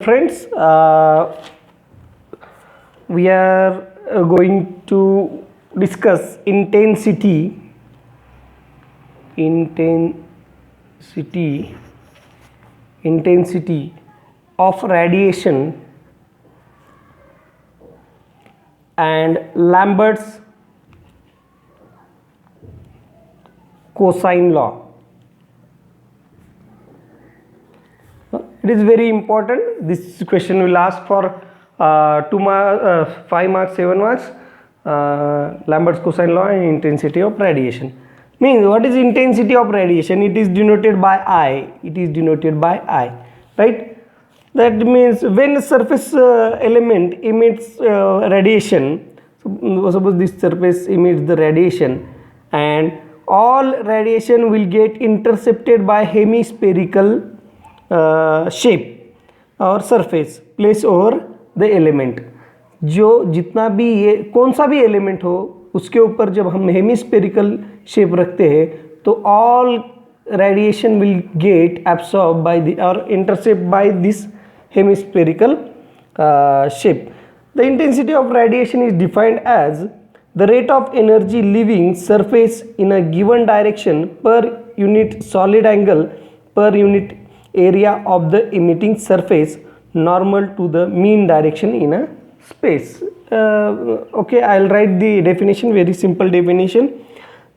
Friends, we are going to discuss intensity intensity of radiation and Lambert's cosine law. It is very important. This question will ask for 2 marks, 5 marks, 7 marks. Lambert's cosine law and intensity of radiation. Means what is intensity of radiation? It is denoted by I. It is denoted by I, right? That means when a surface element emits radiation, suppose this surface emits the radiation, and all radiation will get intercepted by hemispherical shape और surface place over the element. जो जितना भी ये कौन सा भी element हो उसके ऊपर जब हम हेमिस्फेरिकल शेप रखते हैं तो all radiation will get absorb by the और intercept by this hemispherical shape. The intensity of radiation is defined as the rate of energy leaving surface in a given direction per unit solid angle per unit area of the emitting surface normal to the mean direction in a space. Okay, I'll write the definition, very simple definition.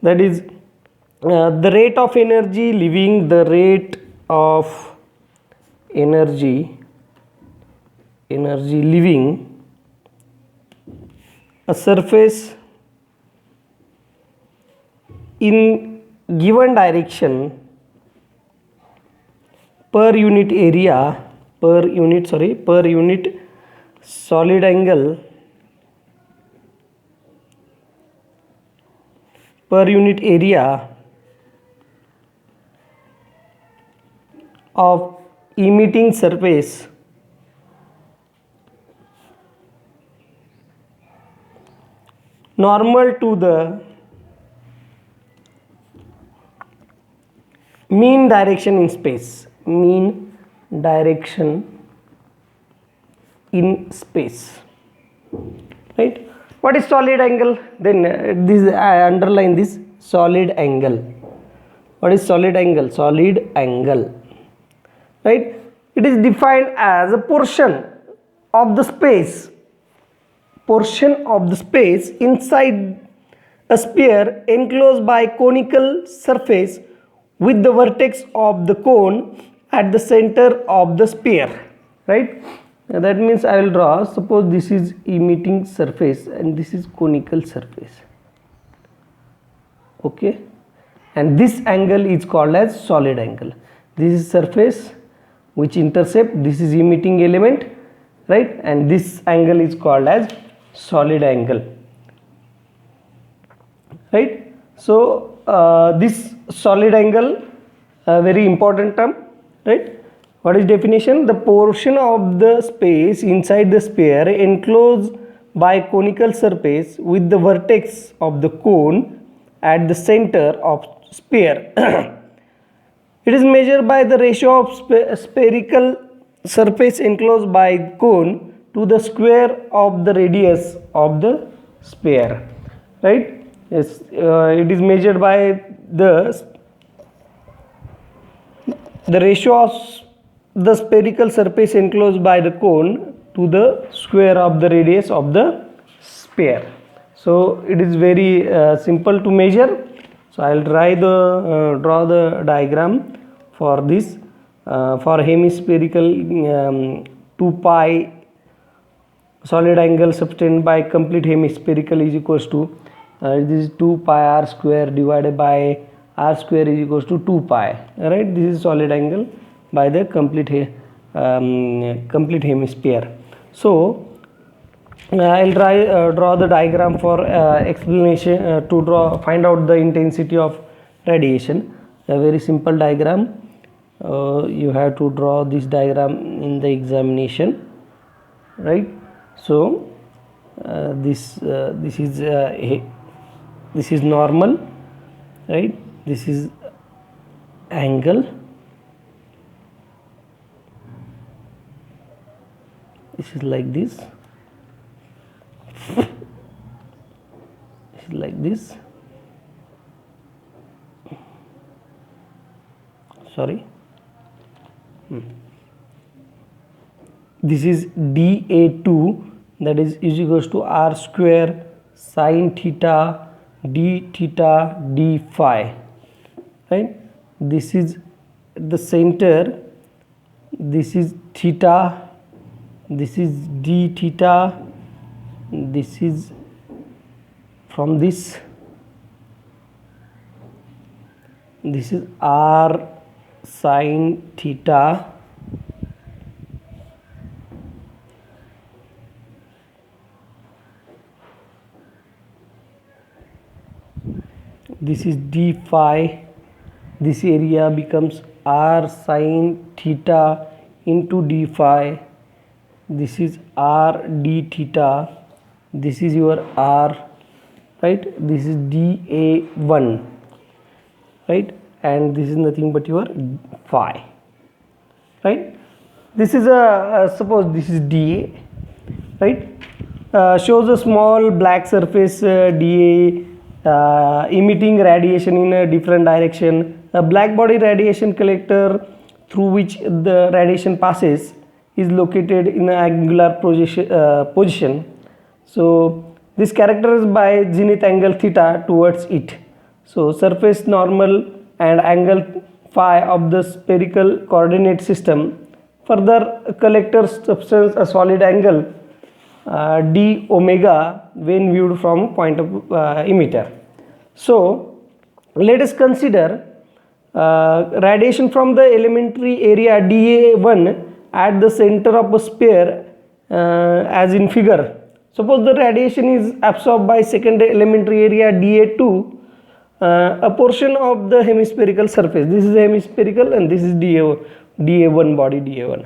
That is the rate of energy leaving, the rate of energy leaving a surface in given direction per unit area per unit solid angle per unit area of emitting surface normal to the mean direction in space. Mean direction in space, right? What is solid angle? Then this I underline this solid angle. What is solid angle? Solid angle, right? It is defined as a portion of the space inside a sphere enclosed by conical surface with the vertex of the cone at the center of the sphere, right? That means I will draw, suppose this is emitting surface and this is conical surface, okay, and this angle is called as solid angle. This is surface which intercept, this is emitting element, right, and this angle is called as solid angle, right? So this solid angle, very important term, right? What is definition? The portion of the space inside the sphere enclosed by conical surface with the vertex of the cone at the center of sphere. It is measured by the ratio of spherical surface enclosed by cone to the square of the radius of the sphere, right? Yes, it is measured by the ratio of the spherical surface enclosed by the cone to the square of the radius of the sphere. So it is very simple to measure. So I will draw the diagram for this for hemispherical 2 pi solid angle subtended by complete hemispherical is equals to this is 2 pi r square divided by r square is equals to 2 pi, right? This is solid angle by the complete hemisphere. So I'll draw the diagram for explanation to find out the intensity of radiation. A very simple diagram. You have to draw this diagram in the examination, right? So this is normal, right? This is angle, this is like this, this is like this, sorry, this is dA2, that is equals to r square sine theta d theta d phi, right? This is the center, this is theta, this is d theta, this is from this is r sine theta, this is d phi, this area becomes r sine theta into d phi, this is r d theta, this is your r, right? This is dA1, right? And this is nothing but your phi, right? This is suppose this is dA, right? Shows a small black surface dA emitting radiation in a different direction. A black body radiation collector through which the radiation passes is located in an angular position. So this characterized by zenith angle theta towards it. So surface normal and angle phi of the spherical coordinate system. Further, collector substance a solid angle d omega when viewed from point of emitter. So let us consider radiation from the elementary area dA1 at the center of a sphere as in figure. Suppose the radiation is absorbed by second elementary area dA2, a portion of the hemispherical surface. This is hemispherical and this is dA1 body dA1.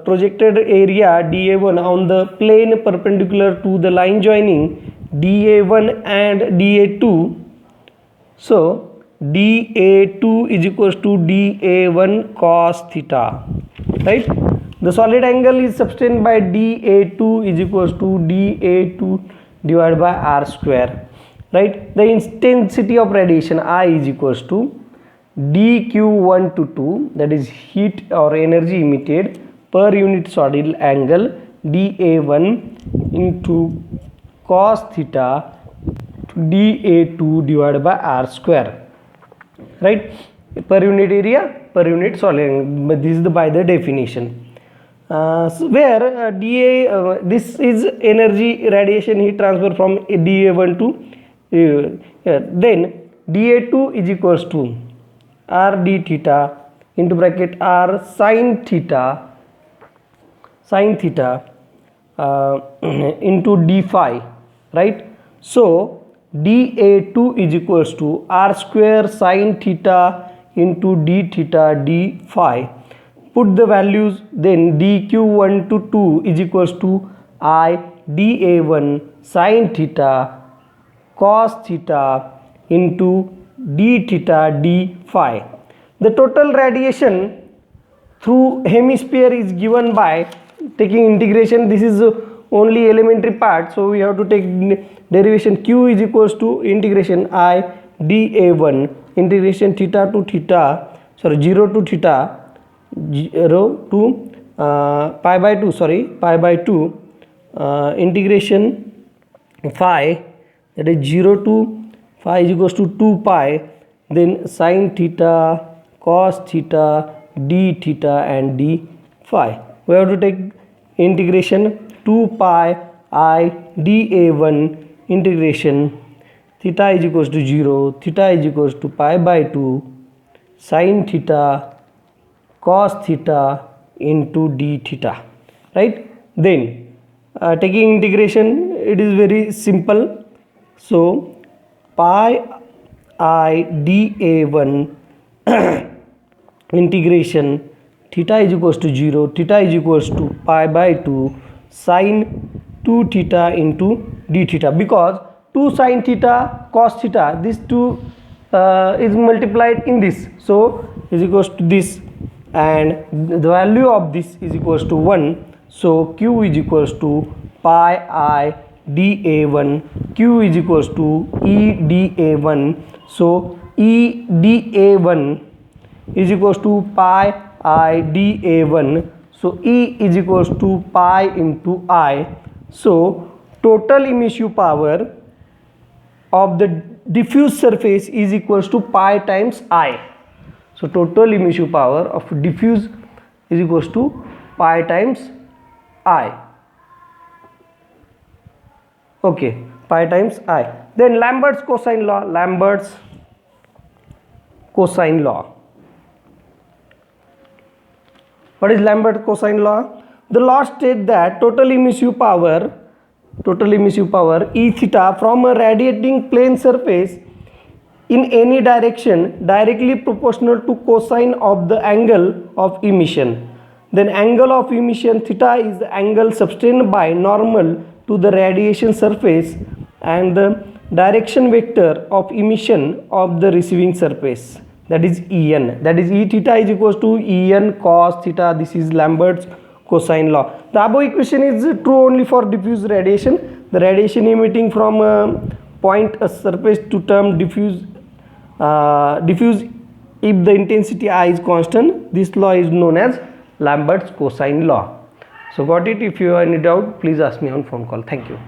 Projected area dA1 on the plane perpendicular to the line joining dA1 and dA2. So dA2 is equals to dA1 cos theta, right? The solid angle is sustained by dA2 is equals to dA2 divided by r square, right? The intensity of radiation I is equals to dQ1 to 2, that is heat or energy emitted per unit solid angle dA1 into cos theta to dA2 divided by r square, right? Per unit area, per unit solid angle, but this is by the definition. So where this is energy radiation heat transfer from dA1 to then dA2 is equals to r d theta into bracket r sine theta into d phi, right? So dA2 is equals to r square sine theta into d theta d phi. Put the values, then dQ1 to 2 is equals to I dA1 sine theta cos theta into d theta d phi. The total radiation through hemisphere is given by taking integration. This is only elementary part, so we have to take derivation. Q is equals to integration I dA1 integration theta to theta, sorry 0 to theta 0 to pi by 2, sorry pi by 2 integration phi, that is 0 to phi is equals to 2 pi, then sine theta cos theta d theta and d phi. We have to take integration 2 pi I dA1 integration theta is equals to 0, theta is equals to pi by 2 sine theta cos theta into d theta, right? Then taking integration, it is very simple. So pi I dA1 integration theta is equals to 0, theta is equals to pi by 2 sine 2 theta into d theta, because 2 sine theta cos theta, this 2 is multiplied in this, so is equals to this, and the value of this is equals to 1. So q is equals to pi I dA1, q is equals to E dA1. So E dA1 is equals to pi I dA1. So E is equals to pi into I. So total emissive power of the diffuse surface is equals to pi times I. So total emissive power of diffuse is equals to pi times I. Okay, pi times I. Then Lambert's cosine law. Lambert's cosine law. What is Lambert's cosine law? The law states that total emissive power E theta from a radiating plane surface in any direction directly proportional to cosine of the angle of emission. Then angle of emission theta is the angle sustained by normal to the radiation surface and the direction vector of emission of the receiving surface, that is En. That is E theta is equals to En cos theta. This is Lambert's cosine law. The above equation is true only for diffuse radiation. The radiation emitting from a point a surface to term diffuse if the intensity I is constant. This law is known as Lambert's cosine law. So got it? If you have any doubt, please ask me on phone call. Thank you.